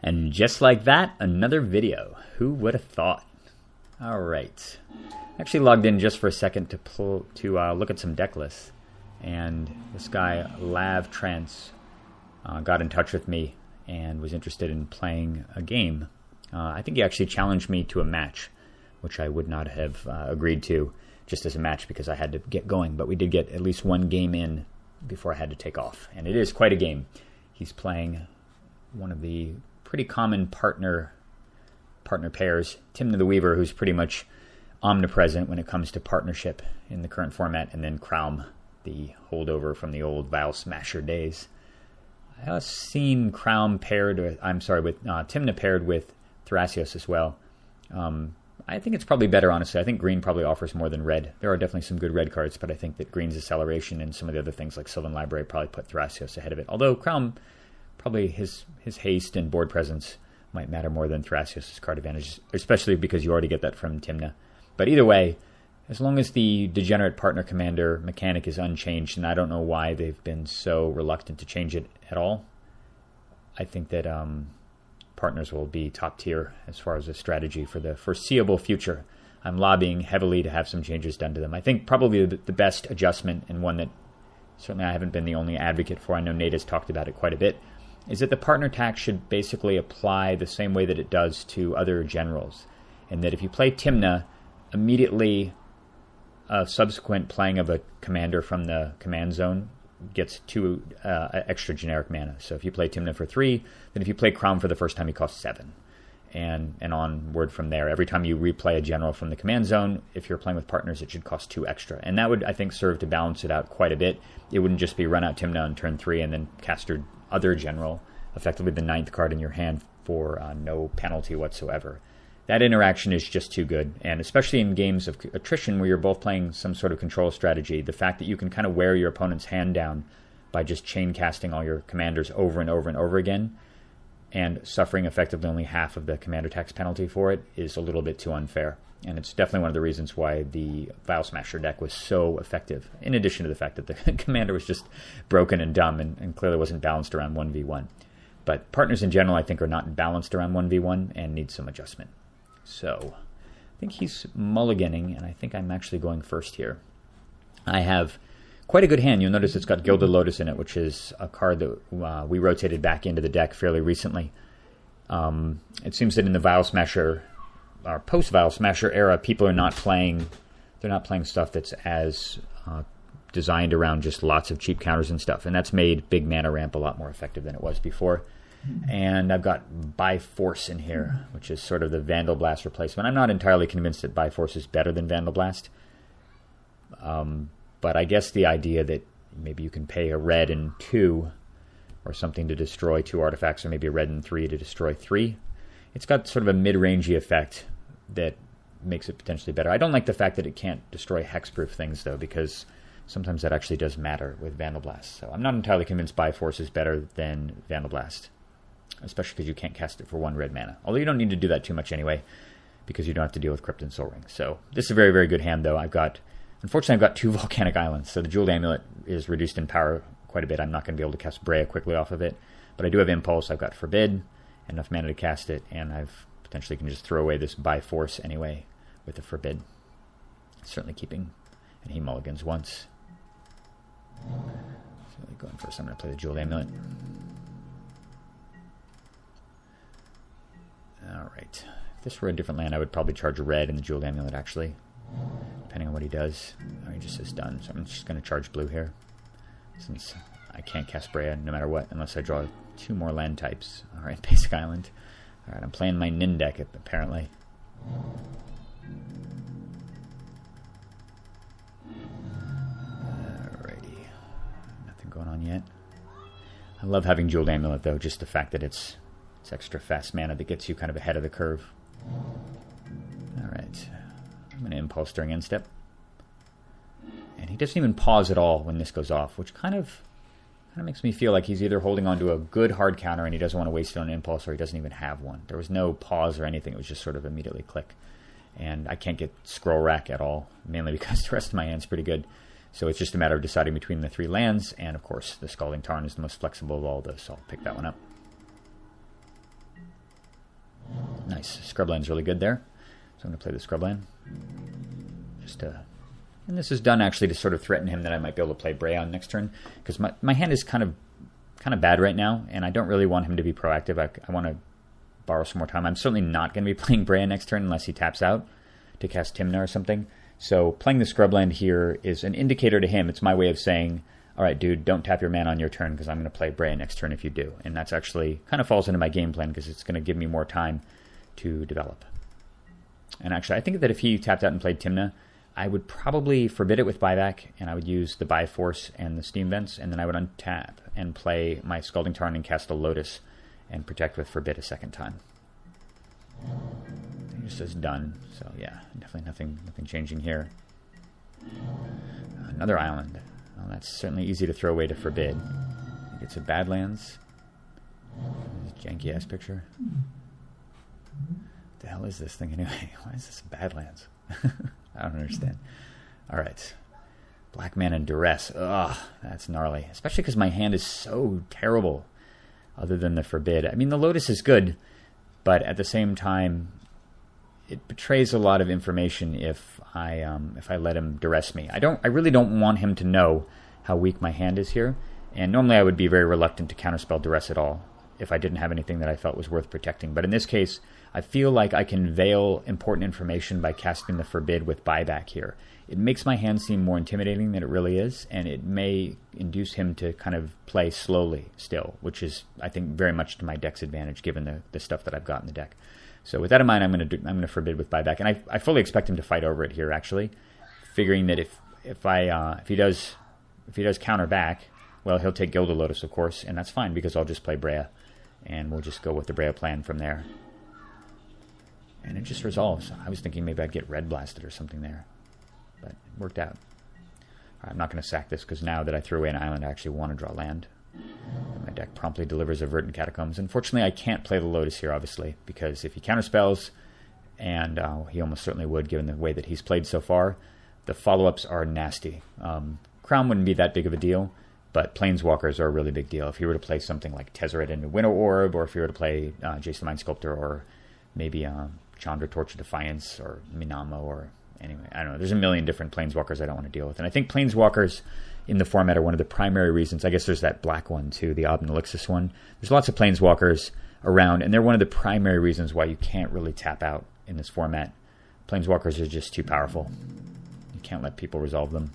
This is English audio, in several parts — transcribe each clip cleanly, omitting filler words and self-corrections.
And just like that, another video. Who would have thought? Alright. Actually logged in just for a second to look at some deck lists. And this guy, Lav Trance, got in touch with me and was interested in playing a game. I think he actually challenged me to a match, which I would not have agreed to just as a match because I had to get going. But we did get at least one game in before I had to take off. And it is quite a game. He's playing one of the pretty common partner pairs, Tymna the Weaver, who's pretty much omnipresent when it comes to partnership in the current format, and then Kraum, the holdover from the old Vial Smasher days. I've seen Kraum paired with, Tymna paired with Thrasios as well. I think it's probably better, honestly. I think green probably offers more than red. There are definitely some good red cards, but I think that green's acceleration and some of the other things like Sylvan Library probably put Thrasios ahead of it. Although Kraum, probably his haste and board presence might matter more than Thrasios' card advantage, especially because you already get that from Tymna. But either way, as long as the Degenerate Partner Commander mechanic is unchanged, and I don't know why they've been so reluctant to change it at all, I think that partners will be top tier as far as a strategy for the foreseeable future. I'm lobbying heavily to have some changes done to them. I think probably the best adjustment, and one that certainly I haven't been the only advocate for, I know Nate has talked about it quite a bit, is that the partner tax should basically apply the same way that it does to other generals. And that if you play Tymna, immediately a subsequent playing of a commander from the command zone gets 2 extra generic mana. So if you play Tymna for 3, then if you play Kraum for the first time, he costs 7. And onward from there. Every time you replay a general from the command zone, if you're playing with partners, it should cost 2 extra. And that would, I think, serve to balance it out quite a bit. It wouldn't just be run out Tymna on turn 3 and then cast your other general, effectively the 9th card in your hand for no penalty whatsoever. That interaction is just too good, and especially in games of attrition where you're both playing some sort of control strategy, the fact that you can kind of wear your opponent's hand down by just chain casting all your commanders over and over and over again and suffering effectively only half of the commander tax penalty for it is a little bit too unfair. And it's definitely one of the reasons why the Vial Smasher deck was so effective, in addition to the fact that the commander was just broken and dumb and clearly wasn't balanced around 1v1. But partners in general, I think, are not balanced around 1v1 and need some adjustment. So, I think he's mulliganing, and I think I'm actually going first here. I have quite a good hand. You'll notice it's got Gilded Lotus in it, which is a card that we rotated back into the deck fairly recently. It seems that in the Vial Smasher, or post-Vial Smasher era, people are not playing, they're not playing stuff that's as designed around just lots of cheap counters and stuff, and that's made big mana ramp a lot more effective than it was before. And I've got By Force in here, which is sort of the Vandal Blast replacement. I'm not entirely convinced that By Force is better than Vandal Blast, but I guess the idea that maybe you can pay a red and 2 or something to destroy 2 artifacts, or maybe a red and 3 to destroy 3. It's got sort of a mid-rangey effect that makes it potentially better. I don't like the fact that it can't destroy hexproof things, though, because sometimes that actually does matter with Vandal Blast. So I'm not entirely convinced By Force is better than Vandal Blast, especially because you can't cast it for 1 red mana. Although you don't need to do that too much anyway, because you don't have to deal with Crypt and Soul Ring. So this is a very, very good hand, though. Unfortunately, I've got 2 Volcanic Islands, so the Jeweled Amulet is reduced in power quite a bit. I'm not going to be able to cast Breya quickly off of it, but I do have Impulse. I've got Forbid, enough mana to cast it, and I've potentially can just throw away this By Force anyway with the Forbid. Certainly keeping, and he mulligans once. So going first, I'm going to play the Jeweled Amulet. Alright. If this were a different land, I would probably charge a red in the Jeweled Amulet, actually. Depending on what he does. Oh, he just says done, so I'm just going to charge blue here. Since I can't cast Breya no matter what, unless I draw 2 more land types. Alright, Basic Island. Alright, I'm playing my Nin deck, apparently. Alrighty. Nothing going on yet. I love having Jeweled Amulet, though, just the fact that it's extra fast mana that gets you kind of ahead of the curve. Alright. I'm going to Impulse during end step. And he doesn't even pause at all when this goes off, which kind of makes me feel like he's either holding on to a good hard counter and he doesn't want to waste it on Impulse, or he doesn't even have one. There was no pause or anything. It was just sort of immediately click. And I can't get Scroll Rack at all, mainly because the rest of my hand's pretty good. So it's just a matter of deciding between the 3 lands, and of course the Scalding Tarn is the most flexible of all those, so I'll pick that one up. Nice. Scrubland's really good there. So I'm going to play the Scrubland. And this is done actually to sort of threaten him that I might be able to play Breya on next turn, because my hand is kind of bad right now, and I don't really want him to be proactive. I want to borrow some more time. I'm certainly not going to be playing Breya next turn unless he taps out to cast Tymna or something. So playing the Scrubland here is an indicator to him. It's my way of saying, all right, dude, don't tap your mana on your turn because I'm going to play Breya next turn if you do. And that's actually kind of falls into my game plan because it's going to give me more time to develop. And actually, I think that if he tapped out and played Tymna, I would probably forbid it with buyback, and I would use the buy force and the steam vents, and then I would untap and play my Scalding Tarn and cast a Lotus and protect with forbid a second time. It just says done, so yeah, definitely nothing changing here. Another island. Well, that's certainly easy to throw away to forbid. It's a Badlands. Janky ass picture. What the hell is this thing anyway? Why is this Badlands? I don't understand. All right. Black Man and Duress. Ugh, that's gnarly. Especially because my hand is so terrible other than the forbid. I mean, the Lotus is good, but at the same time, it betrays a lot of information if I let him duress me. I really don't want him to know how weak my hand is here, and normally I would be very reluctant to counterspell duress at all if I didn't have anything that I felt was worth protecting. But in this case, I feel like I can veil important information by casting the forbid with buyback here. It makes my hand seem more intimidating than it really is, and it may induce him to kind of play slowly still, which is, I think, very much to my deck's advantage given the stuff that I've got in the deck. So with that in mind, I'm going to forbid with buyback, and I fully expect him to fight over it here. Actually, figuring that if he does counter back, well, he'll take Gilded Lotus, of course, and that's fine because I'll just play Breya, and we'll just go with the Breya plan from there. And it just resolves. I was thinking maybe I'd get Red Blasted or something there, but it worked out. All right, I'm not going to sack this because now that I threw away an island, I actually want to draw land. And my deck promptly delivers a Verdant Catacombs. Unfortunately, I can't play the Lotus here, obviously, because if he counterspells, and he almost certainly would given the way that he's played so far, the follow-ups are nasty. Kraum wouldn't be that big of a deal, but Planeswalkers are a really big deal. If you were to play something like Tezzeret into Winnow Orb, or if you were to play Jace the Mind Sculptor, or maybe Chandra Torch of Defiance, or Minamo, or anyway, I don't know. There's a million different Planeswalkers I don't want to deal with. And I think Planeswalkers in the format are one of the primary reasons. I guess there's that black one too, the Obnilixis one. There's lots of Planeswalkers around, and they're one of the primary reasons why you can't really tap out in this format. Planeswalkers are just too powerful. You can't let people resolve them.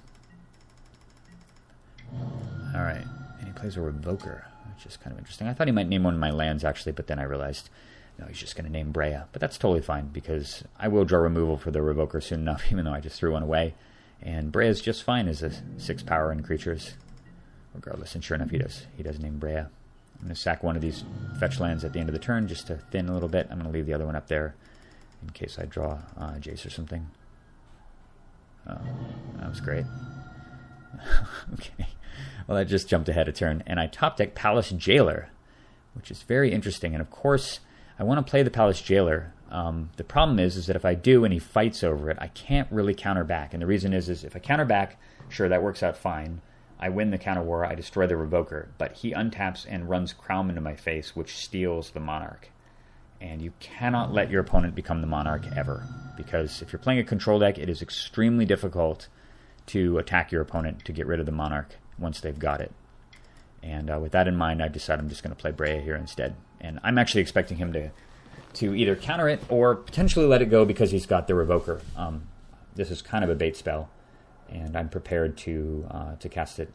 All right, and he plays a Revoker, which is kind of interesting. I thought he might name one of my lands, actually, but then I realized, no, he's just going to name Breya. But that's totally fine, because I will draw removal for the Revoker soon enough, even though I just threw one away. And Breya's just fine as a 6 power in creatures, regardless. And sure enough, he does name Breya. I'm going to sack one of these fetch lands at the end of the turn, just to thin a little bit. I'm going to leave the other one up there, in case I draw Jace or something. Oh, that was great. Okay. Well, I just jumped ahead a turn, and I top deck Palace Jailer, which is very interesting. And of course, I want to play the Palace Jailer. The problem is that if I do and he fights over it, I can't really counter back. And the reason is if I counter back, sure, that works out fine. I win the counter war, I destroy the Revoker, but he untaps and runs Kraum into my face, which steals the Monarch. And you cannot let your opponent become the Monarch ever, because if you're playing a control deck, it is extremely difficult to attack your opponent to get rid of the Monarch once they've got it. And with that in mind, I decided I'm just going to play Breya here instead. And I'm actually expecting him to either counter it or potentially let it go because he's got the Revoker. This is kind of a bait spell, and I'm prepared to cast it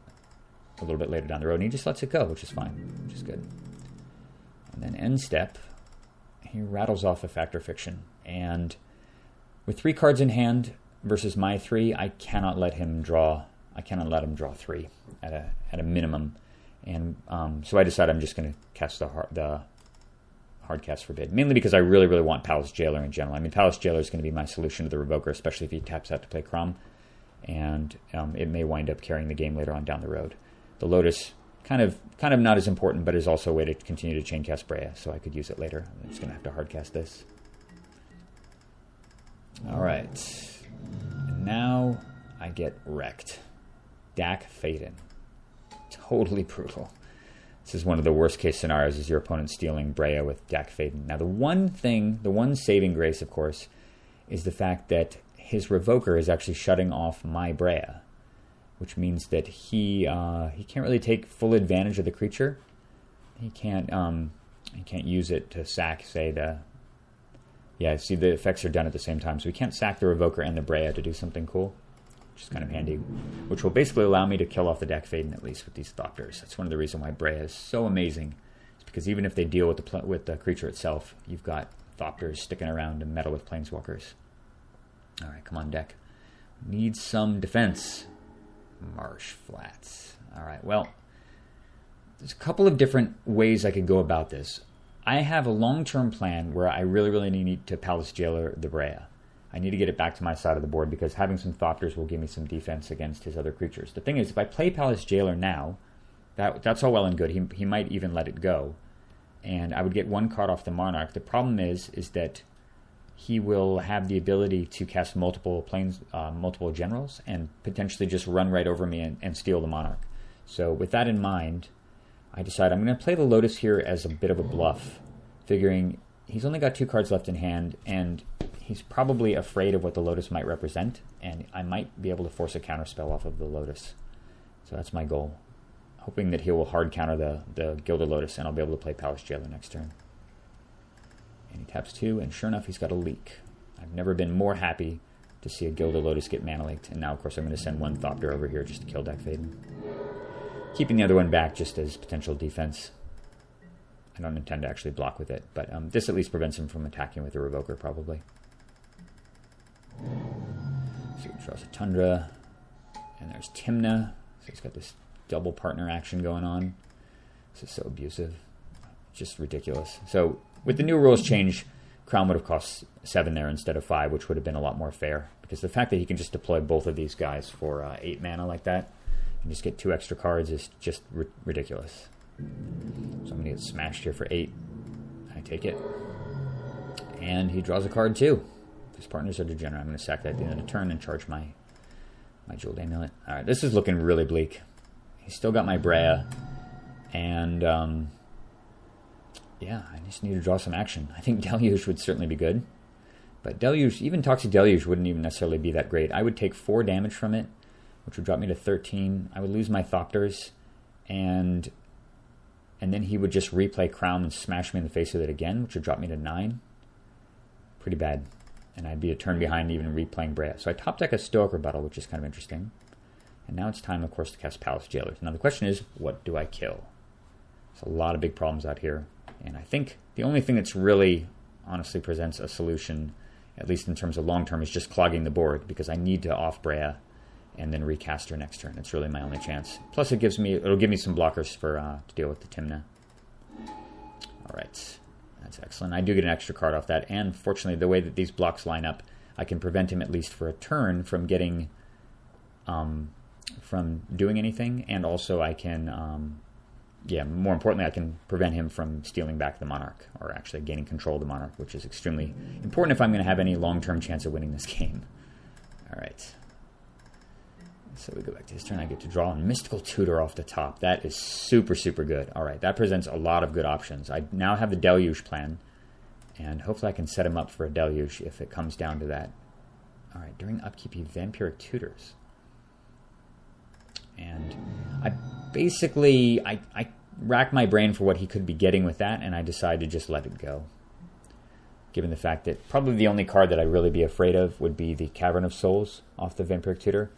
a little bit later down the road. And he just lets it go, which is fine, which is good. And then end step, he rattles off a Fact or Fiction. And with 3 cards in hand versus my 3, I cannot let him draw 3 at a minimum. And so I decided I'm just going to cast the hard cast Forbid, mainly because I really, really want Palace Jailer in general. I mean, Palace Jailer is going to be my solution to the Revoker, especially if he taps out to play Kraum, and it may wind up carrying the game later on down the road. The Lotus, kind of not as important, but is also a way to continue to chain cast Breya, so I could use it later. I'm just going to have to hard cast this. All right, and now I get wrecked. Dak Faden. Totally brutal. This is one of the worst case scenarios, is your opponent stealing Breya with Dak Faden. Now the one saving grace, of course, is the fact that his Revoker is actually shutting off my Breya, which means that he can't really take full advantage of the creature. He can't use it to sack, say, yeah, see, the effects are done at the same time, so we can't sack the Revoker and the Breya to do something cool, which is kind of handy, which will basically allow me to kill off the Dak Faden, at least with these Thopters. That's one of the reasons why Breya is so amazing. It's because even if they deal with the creature itself, you've got Thopters sticking around to meddle with Planeswalkers. All right, come on, deck. Need some defense. Marsh Flats. All right, well, there's a couple of different ways I could go about this. I have a long-term plan where I really need to Palace Jailer the Breya. I need to get it back to my side of the board because having some Thopters will give me some defense against his other creatures. The thing is, if I play Palace Jailer now, that's all well and good. He might even let it go, and I would get one card off the Monarch. The problem is that he will have the ability to cast multiple generals and potentially just run right over me and steal the Monarch. So with that in mind, I decide I'm going to play the Lotus here as a bit of a bluff, figuring he's only got 2 cards left in hand, and he's probably afraid of what the Lotus might represent, and I might be able to force a counterspell off of the Lotus. So that's my goal, hoping that he will hard counter the Gilded Lotus, and I'll be able to play Palace Jailer next turn. And he taps 2, and sure enough, he's got a leak. I've never been more happy to see a Gilded Lotus get mana leaked, and now, of course, I'm going to send one Thopter over here just to kill Dak Faden. Keeping the other one back just as potential defense. I don't intend to actually block with it, but this at least prevents him from attacking with the Revoker, probably. So he draws a Tundra, and there's Tymna. So he's got this double partner action going on. This is so abusive. Just ridiculous. So with the new rules change, Kraum would have cost 7 there instead of 5, which would have been a lot more fair. Because the fact that he can just deploy both of these guys for 8 mana like that, and just get 2 extra cards is just ridiculous. So I'm going to get smashed here for 8. I take it. And he draws a card too. His partners are degenerate. I'm going to sack that at the end of the turn and charge my Jeweled Amulet. Alright, this is looking really bleak. He's still got my Breya. And, yeah, I just need to draw some action. I think Deluge would certainly be good. But Deluge, even Toxic Deluge wouldn't even necessarily be that great. I would take 4 damage from it, which would drop me to 13. I would lose my Thopters, and then he would just replay Kraum and smash me in the face with it again, which would drop me to 9. Pretty bad. And I'd be a turn behind even replaying Breya. So I top deck a Stoic Rebuttal, which is kind of interesting. And now it's time, of course, to cast Palace Jailers. Now the question is, what do I kill? There's a lot of big problems out here. And I think the only thing that's really, honestly, presents a solution, at least in terms of long term, is just clogging the board, because I need to off Breya and then recast her next turn. It's really my only chance. Plus, it'll give me some blockers for to deal with the Tymna. All right, that's excellent. I do get an extra card off that, and fortunately, the way that these blocks line up, I can prevent him at least for a turn from getting, from doing anything, and also I can, yeah, more importantly, I can prevent him from stealing back the Monarch, or actually gaining control of the Monarch, which is extremely important if I'm going to have any long-term chance of winning this game. All right. So we go back to his turn. I get to draw a Mystical Tutor off the top. That is super, super good. All right, that presents a lot of good options. I now have the Deluge plan, and hopefully I can set him up for a Deluge if it comes down to that. All right, during upkeep, he Vampiric Tutors. And I basically, I rack my brain for what he could be getting with that, and I decide to just let it go. Given the fact that probably the only card that I'd really be afraid of would be the Cavern of Souls off the Vampiric Tutor.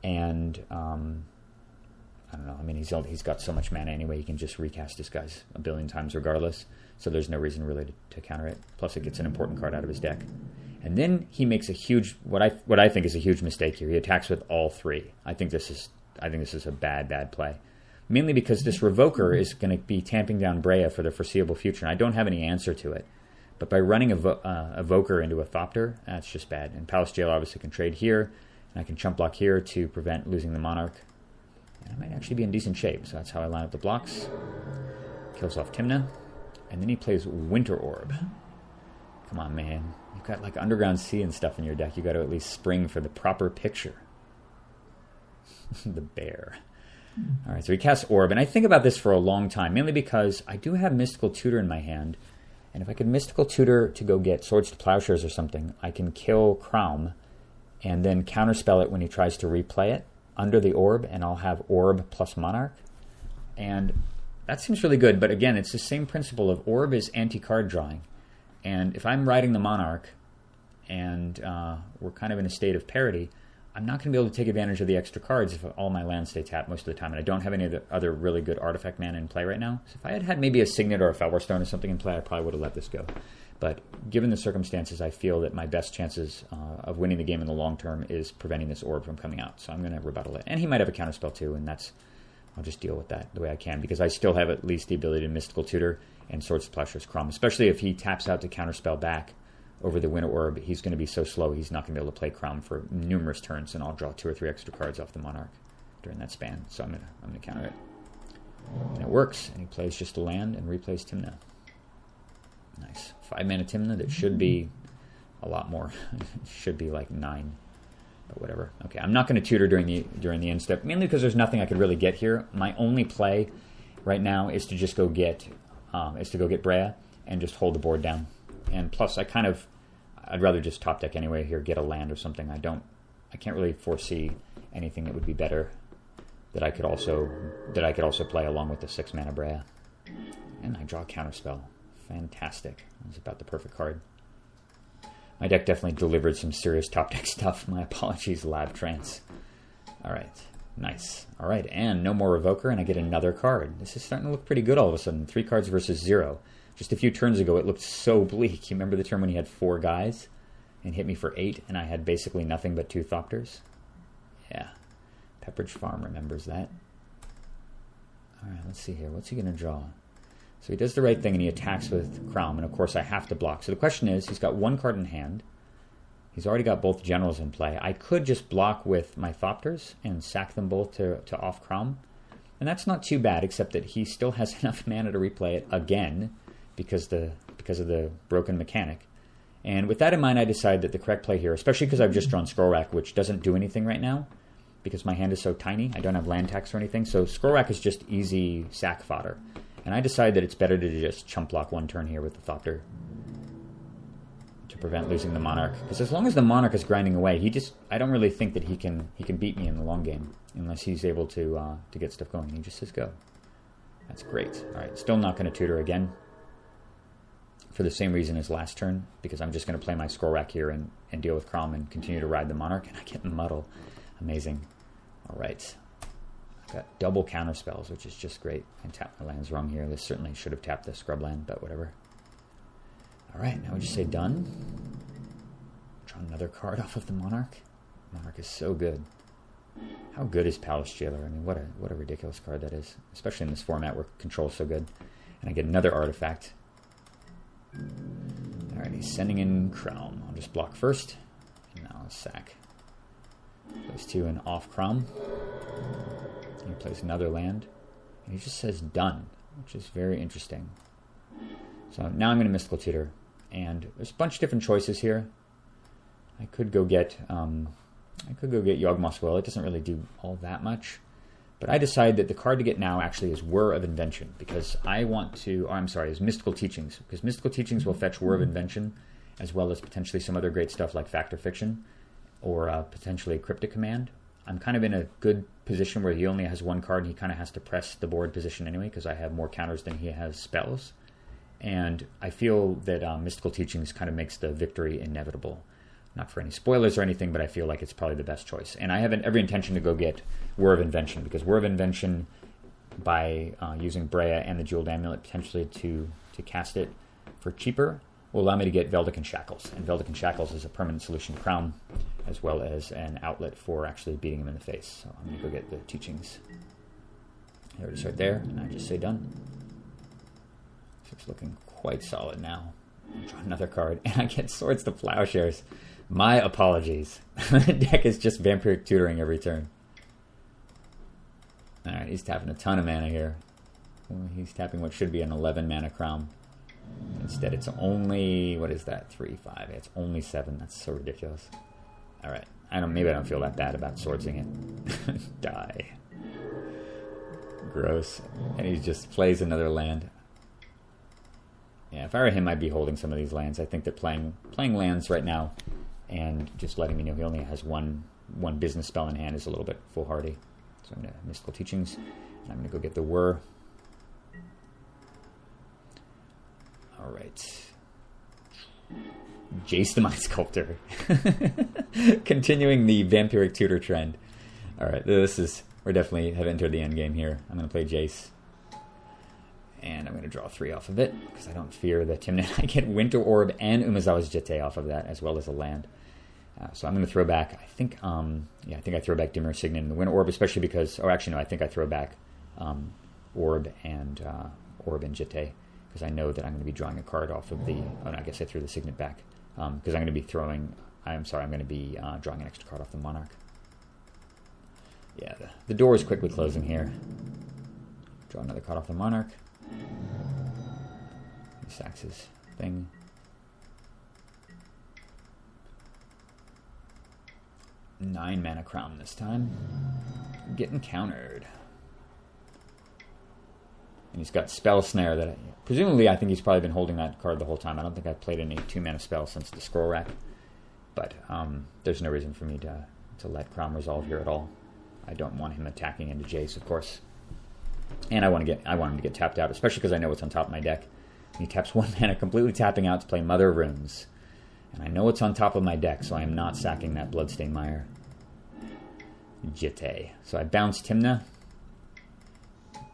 And, I don't know, I mean, he's got so much mana anyway, he can just recast his guys a billion times regardless, so there's no reason really to counter it. Plus it gets an important card out of his deck. And then he makes a huge, what I think is a huge mistake here. He attacks with all 3. I think this is a bad play. Mainly because this Revoker is going to be tamping down Breya for the foreseeable future, and I don't have any answer to it. But by running a Evoker into a Thopter, that's just bad. And Palace Jail obviously can trade here, and I can chump block here to prevent losing the Monarch. And I might actually be in decent shape, so that's how I line up the blocks. Kills off Tymna, and then he plays Winter Orb. Come on, man. You've got like Underground Sea and stuff in your deck. You got to at least spring for the proper picture. The bear. All right, so he casts Orb, and I think about this for a long time, mainly because I do have Mystical Tutor in my hand, and if I could Mystical Tutor to go get Swords to Plowshares or something, I can kill Kraum, and then counterspell it when he tries to replay it under the Orb, and I'll have Orb plus Monarch, and that seems really good, but again, it's the same principle of Orb is anti-card drawing, and if I'm riding the Monarch, and we're kind of in a state of parity, I'm not going to be able to take advantage of the extra cards if all my lands stay tapped most of the time, and I don't have any other really good artifact mana in play right now. So if I had had maybe a Signet or a Felwar Stone or something in play, I probably would have let this go. But given the circumstances, I feel that my best chances of winning the game in the long term is preventing this Orb from coming out. So I'm going to rebuttal it. And he might have a counterspell too, and I'll just deal with that the way I can, because I still have at least the ability to Mystical Tutor and Swords to Plowshares Kraum, especially if he taps out to counterspell back over the Winter Orb. He's going to be so slow, he's not going to be able to play Kraum for numerous turns, and I'll draw 2 or 3 extra cards off the Monarch during that span. So I'm going to counter it. And it works, and he plays just a land and replays Tymna. Nice. 5 mana Tymna that should be a lot more. It should be like 9, but whatever. Okay, I'm not going to tutor during the end step, mainly because there's nothing I could really get here. My only play right now is to just go get Breya and just hold the board down. And plus, I'd rather just top deck anyway here, get a land or something. I can't really foresee anything that would be better that I could also play along with the 6 mana Breya. And I draw a counterspell. Fantastic. That's about the perfect card. My deck definitely delivered some serious top deck stuff. My apologies, Lab Trance. All right, nice. All right, and no more Revoker, and I get another card. This is starting to look pretty good all of a sudden. 3 cards versus 0. Just a few turns ago, it looked so bleak. You remember the turn when he had 4 guys and hit me for 8, and I had basically nothing but 2 Thopters? Yeah. Pepperidge Farm remembers that. All right, let's see here. What's he going to draw? So he does the right thing, and he attacks with Kraum, and of course I have to block. So the question is, he's got 1 card in hand. He's already got both generals in play. I could just block with my Thopters and sack them both to off Kraum, and that's not too bad, except that he still has enough mana to replay it again, because of the broken mechanic. And with that in mind, I decide that the correct play here, especially because I've just drawn Scroll Rack, which doesn't do anything right now, because my hand is so tiny. I don't have land tax or anything, so Scroll Rack is just easy sack fodder. And I decide that it's better to just chump block 1 turn here with the Thopter to prevent losing the Monarch. Because as long as the Monarch is grinding away, I don't really think that he can beat me in the long game, unless he's able to get stuff going. He just says go. That's great. All right, still not going to tutor again, for the same reason as last turn, because I'm just going to play my Scroll Rack here and deal with Kraum and continue to ride the Monarch, and I get Muddle. Amazing. All right. I've got double counter spells, which is just great. I tapped my lands wrong here. This certainly should have tapped the scrub land, but whatever. All right, now we just say done. Draw another card off of the Monarch. Monarch is so good. How good is Palace Jailer? I mean, what a ridiculous card that is, especially in this format where control is so good. And I get another artifact. Alright, he's sending in Kraum. I'll just block first. And now I'll sack those 2 and off Kraum. He plays another land. And he just says done, which is very interesting. So now I'm going to Mystical Tutor. And there's a bunch of different choices here. I could go get Yawgmoth's Will. It doesn't really do all that much. But I decide that the card to get now actually is Whir of Invention, because I want to, is Mystical Teachings, because Mystical Teachings will fetch Whir of Invention, as well as potentially some other great stuff like Fact or Fiction, or potentially Cryptic Command. I'm kind of in a good position where he only has 1 card, and he kind of has to press the board position anyway, because I have more counters than he has spells. And I feel that Mystical Teachings kind of makes the victory inevitable. Not for any spoilers or anything, but I feel like it's probably the best choice. And I have every intention to go get Whir of Invention, because Whir of Invention, by using Breya and the Jeweled Amulet potentially to cast it for cheaper, will allow me to get Veldic and Shackles. And Veldic and Shackles is a permanent solution to Kraum, as well as an outlet for actually beating him in the face. So I'm going to go get the Teachings. There it is right there, and I just say done. So it's looking quite solid now. I'll draw another card, and I get Swords to Plowshares. My apologies. The deck is just Vampiric Tutoring every turn. Alright, he's tapping a ton of mana here. He's tapping what should be an 11 mana Kraum. Instead, it's only, what is that? 3, 5. It's only 7. That's so ridiculous. Alright, maybe I don't feel that bad about swordsing it. Die. Gross. And he just plays another land. Yeah, if I were him, I'd be holding some of these lands. I think that playing lands right now and just letting me know he only has one business spell in hand is a little bit foolhardy. So I'm going to Mystical Teachings, and I'm going to go get the Whir. All right. Jace the Mind Sculptor. Continuing the Vampiric Tutor trend. All right, we definitely have entered the end game here. I'm going to play Jace. And I'm going to draw 3 off of it, because I don't fear the Tymna. I get Winter Orb and Umezawa's Jitte off of that, as well as a land. So I'm going to throw back, I think I throw back Dimmer Signet and the Winter Orb, especially because, I think I throw back Orb and Jitte, because I know that I'm going to be drawing a card off of I guess I threw the Signet back, because I'm going to be drawing an extra card off the Monarch. Yeah, the door is quickly closing here. Draw another card off the Monarch. He sacks his thing. Nine mana Kraum this time. Getting countered. And he's got Spell Snare that presumably I think he's probably been holding that card the whole time. I don't think I've played any 2-mana spell since the Scroll Rack. But there's no reason for me to let Kraum resolve here at all. I don't want him attacking into Jace, of course. And I want him to get tapped out, especially because I know what's on top of my deck. He taps 1 mana, completely tapping out to play Mother of Runes. And I know what's on top of my deck, so I am not sacking that Bloodstained Mire. Jitte. So I bounce Tymna,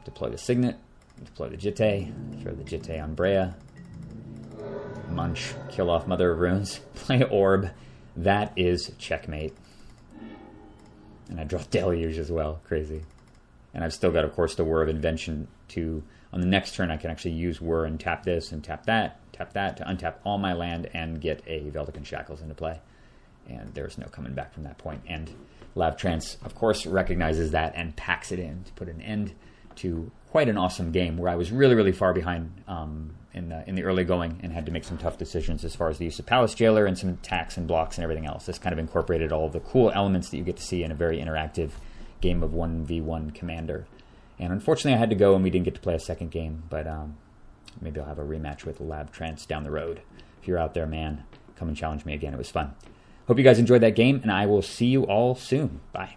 deploy the Signet, deploy the Jitte, throw the Jitte on Breya, munch, kill off Mother of Runes, play Orb. That is checkmate. And I draw Deluge as well. Crazy. And I've still got, of course, the Whir of Invention on the next turn I can actually use Whir and tap this and tap that to untap all my land and get a Veldican Shackles into play. And there's no coming back from that point. And Lav Trance, of course, recognizes that and packs it in to put an end to quite an awesome game where I was really, really far behind in the early going and had to make some tough decisions as far as the use of Palace Jailer and some attacks and blocks and everything else. This kind of incorporated all of the cool elements that you get to see in a very interactive game of 1v1 Commander. And unfortunately I had to go and we didn't get to play a second game, but maybe I'll have a rematch with Lav Trance down the road. If you're out there, man, come and challenge me again. It was fun. Hope you guys enjoyed that game, and I will see you all soon. Bye.